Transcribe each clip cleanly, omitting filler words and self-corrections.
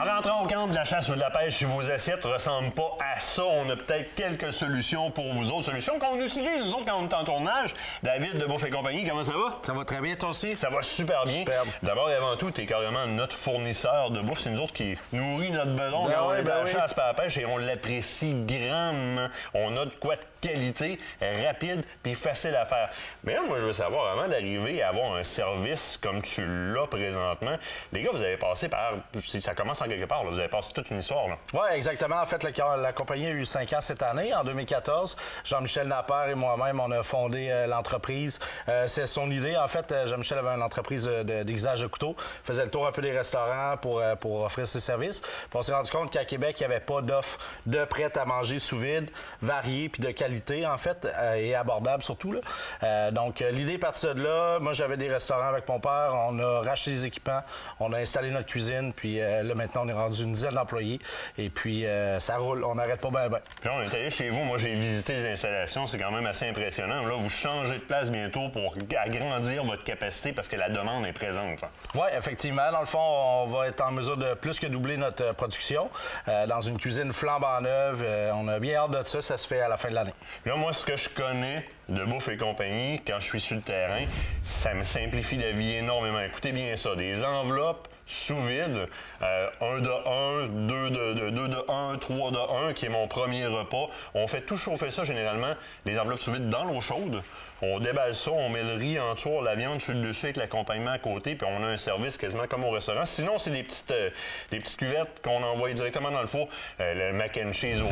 En rentrant au camp de la chasse ou de la pêche, si vos assiettes ne ressemblent pas à ça, on a peut-être quelques solutions pour vous autres. Solutions qu'on utilise, nous autres, quand on est en tournage. David de Bouffe et compagnie, comment ça va? Ça va très bien, toi aussi? Ça va super bien. Superbe. D'abord et avant tout, tu es carrément notre fournisseur de bouffe. C'est nous autres qui nourrit notre besoin quand on est à la chasse et à la pêche et on l'apprécie grandement. On a de quoi de qualité, rapide puis facile à faire. Mais là, moi, je veux savoir, avant d'arriver à avoir un service comme tu l'as présentement, les gars, vous avez passé par... Ça commence en quelque part, là. Vous avez passé toute une histoire. Oui, exactement. En fait, la compagnie a eu 5 ans cette année, en 2014. Jean-Michel Napper et moi-même, on a fondé l'entreprise. C'est son idée. En fait, Jean-Michel avait une entreprise d'aiguisage de couteaux. Il faisait le tour un peu des restaurants pour offrir ses services. Puis on s'est rendu compte qu'à Québec, il n'y avait pas d'offre de prêt à manger sous vide, variée puis de qualité, en fait, et abordable surtout. Là. Donc, l'idée est partie de là. Moi, j'avais des restaurants avec mon père. On a racheté des équipements. On a installé notre cuisine. Puis là, maintenant, on est rendu une dizaine d'employés. Et puis, ça roule. On n'arrête pas bien. Puis là, on est allé chez vous. Moi, j'ai visité les installations. C'est quand même assez impressionnant. Là, vous changez de place bientôt pour agrandir votre capacité parce que la demande est présente. Oui, effectivement. Dans le fond, on va être en mesure de plus que doubler notre production dans une cuisine flambant neuve. On a bien hâte de ça. Ça se fait à la fin de l'année. Là, moi, ce que je connais de Bouffe et compagnie, quand je suis sur le terrain, ça me simplifie la vie énormément. Écoutez bien ça. Des enveloppes sous vide, 1 de 1, 2 de 1, 3 de 1, qui est mon premier repas. On fait tout chauffer ça, généralement, les enveloppes sous vide dans l'eau chaude. On déballe ça, on met le riz en dessous, la viande sur le dessus avec l'accompagnement à côté, puis on a un service quasiment comme au restaurant. Sinon, c'est des petites cuvettes qu'on envoie directement dans le four. Le mac and cheese au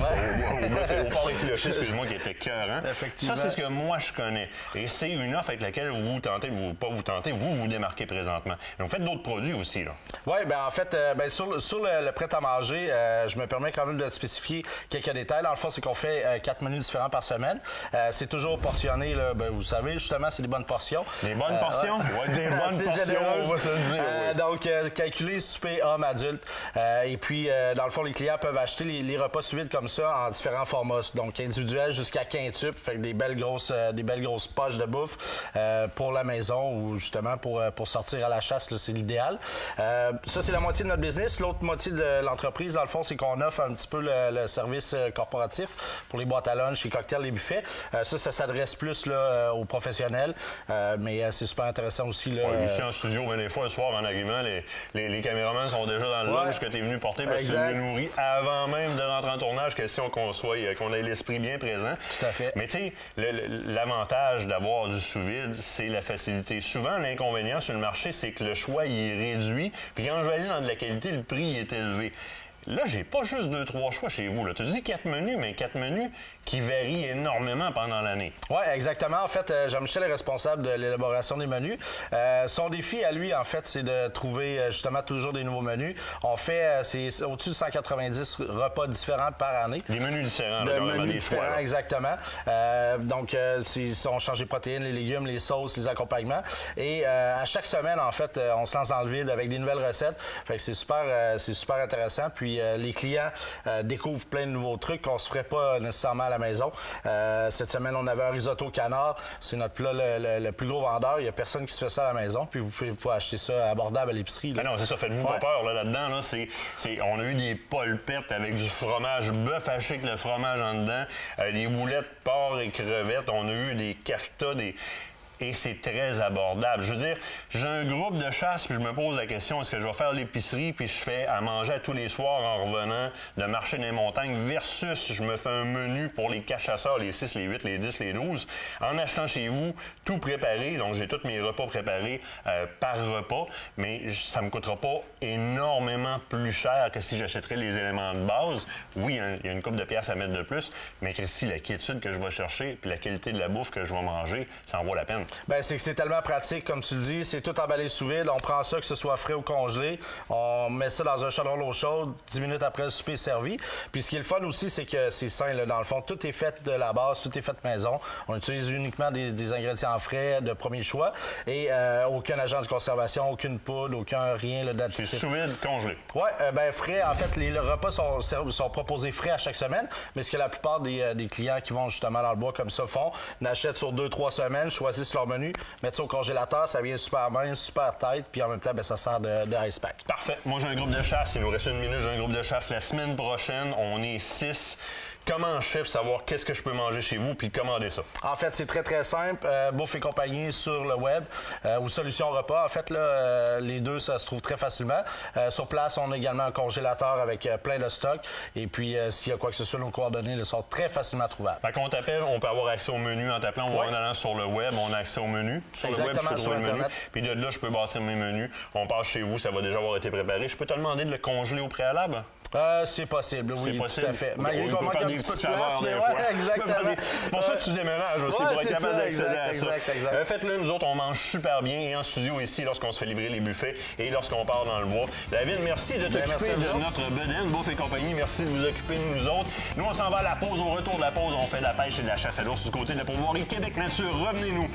porc effiloché, excuse-moi, qui était cœurant. Ça, c'est ce que moi, je connais. Et c'est une offre avec laquelle vous tentez, vous démarquez présentement. Mais vous faites d'autres produits aussi, là. Oui, bien en fait, sur le prêt-à-manger, je me permets quand même de spécifier quelques détails. Dans le fond, c'est qu'on fait 4 menus différents par semaine. C'est toujours portionné, là, vous savez, justement, c'est des bonnes portions. Des bonnes portions? Oui, des bonnes portions, on va se le dire. Oui. Donc, calculer souper homme, adulte. Et puis, dans le fond, les clients peuvent acheter les repas sous vide comme ça en différents formats. Donc, individuels jusqu'à quintuples, fait que des belles grosses poches de bouffe pour la maison ou justement pour sortir à la chasse, c'est l'idéal. Ça, c'est la moitié de notre business. L'autre moitié de l'entreprise, dans le fond, c'est qu'on offre un petit peu le service corporatif pour les boîtes à lunch, les cocktails, les buffets. Ça s'adresse plus là, aux professionnels, mais c'est super intéressant aussi. Là, ici en studio, des fois, le soir, en arrivant, les caméramans sont déjà dans le lunch que tu es venu porter parce que tu es nourri avant même de rentrer en tournage, question qu'on ait l'esprit bien présent. Tout à fait. Mais tu sais, l'avantage d'avoir du sous-vide, c'est la facilité. Souvent, l'inconvénient sur le marché, c'est que le choix, il est réduit. Puis quand je vais aller dans de la qualité, le prix est élevé. Là, j'ai pas juste 2-3 choix chez vous. Tu dis 4 menus, mais 4 menus qui varient énormément pendant l'année. Oui, exactement. En fait, Jean-Michel est responsable de l'élaboration des menus. Son défi à lui, en fait, c'est de trouver justement toujours des nouveaux menus. On fait c'est au-dessus de 190 repas différents par année. Des menus différents. Des menus différents, exactement. Donc, on change les protéines, les légumes, les sauces, les accompagnements. Et à chaque semaine, en fait, on se lance dans le vide avec des nouvelles recettes. Fait que c'est super intéressant. Puis les clients découvrent plein de nouveaux trucs qu'on se ferait pas nécessairement à la maison. Cette semaine, on avait un risotto canard. C'est notre plat le plus gros vendeur. Il n'y a personne qui se fait ça à la maison. Puis vous pouvez pas acheter ça abordable à l'épicerie. Ah non, c'est ça. Faites-vous pas peur là-dedans. Là, on a eu des polpettes avec du fromage bœuf haché avec le fromage en dedans, des boulettes porc et crevettes. On a eu des kaftas, et c'est très abordable. Je veux dire, j'ai un groupe de chasse, puis je me pose la question, est-ce que je vais faire l'épicerie, puis je fais à manger à tous les soirs en revenant de marcher dans les montagnes, versus je me fais un menu pour les 4 chasseurs, les 6, les 8, les 10, les 12, en achetant chez vous tout préparé. Donc, j'ai tous mes repas préparés par repas, mais ça me coûtera pas énormément plus cher que si j'achèterais les éléments de base. Oui, il y a une couple de pièces à mettre de plus, mais Christy, la quiétude que je vais chercher, puis la qualité de la bouffe que je vais manger, ça en vaut la peine. Ben c'est que c'est tellement pratique, comme tu le dis, c'est tout emballé sous vide. On prend ça, que ce soit frais ou congelé, on met ça dans un chaudron d'eau chaude, 10 minutes après le souper est servi. Puis ce qui est le fun aussi, c'est que c'est sain, là, dans le fond. Tout est fait de la base, tout est fait maison. On utilise uniquement des ingrédients frais de premier choix et aucun agent de conservation, aucune poudre, aucun rien d'additif. C'est sous vide, congelé. Oui, ben frais. En fait, les repas sont proposés frais à chaque semaine, mais ce que la plupart des clients qui vont justement dans le bois comme ça font, n'achètent sur 2-3 semaines, choisissent leur menu, mettre ça au congélateur, ça vient super mince, super tight, puis en même temps, ben, ça sert de ice pack. Parfait. Moi, j'ai un groupe de chasse. Il nous reste 1 minute. J'ai un groupe de chasse la semaine prochaine. On est 6. Comment, chef, savoir qu'est-ce que je peux manger chez vous puis commander ça? En fait, c'est très, très simple. Bouffe et compagnie sur le web ou Solution Repas. En fait, là, les deux, ça se trouve très facilement. Sur place, on a également un congélateur avec plein de stock. Et puis, s'il y a quoi que ce soit, nos coordonnées elles sont très facilement trouvables. Fait qu'on t'appelle, on peut avoir accès au menu en t'appelant ou en allant sur le web, on a accès au menu. Sur le web, je peux trouver le menu. Puis de là, je peux bâtir mes menus. On passe chez vous, ça va déjà avoir été préparé. Je peux te demander de le congeler au préalable? C'est possible, oui, possible. tout à fait. Malgré qu'on manque un petit peu de place, mais exactement. C'est pour ça que tu déménages aussi, pour être capable d'accéder à ça. Exact. Faites-le, nous autres, on mange super bien et en studio ici, lorsqu'on se fait livrer les buffets et lorsqu'on part dans le bois. David, merci de t'occuper de notre bedaine, Bouffe et compagnie. Merci de vous occuper de nous autres. Nous, on s'en va à la pause. Au retour de la pause, on fait de la pêche et de la chasse à l'ours du côté de la pourvoirie Québec Nature. Revenez-nous.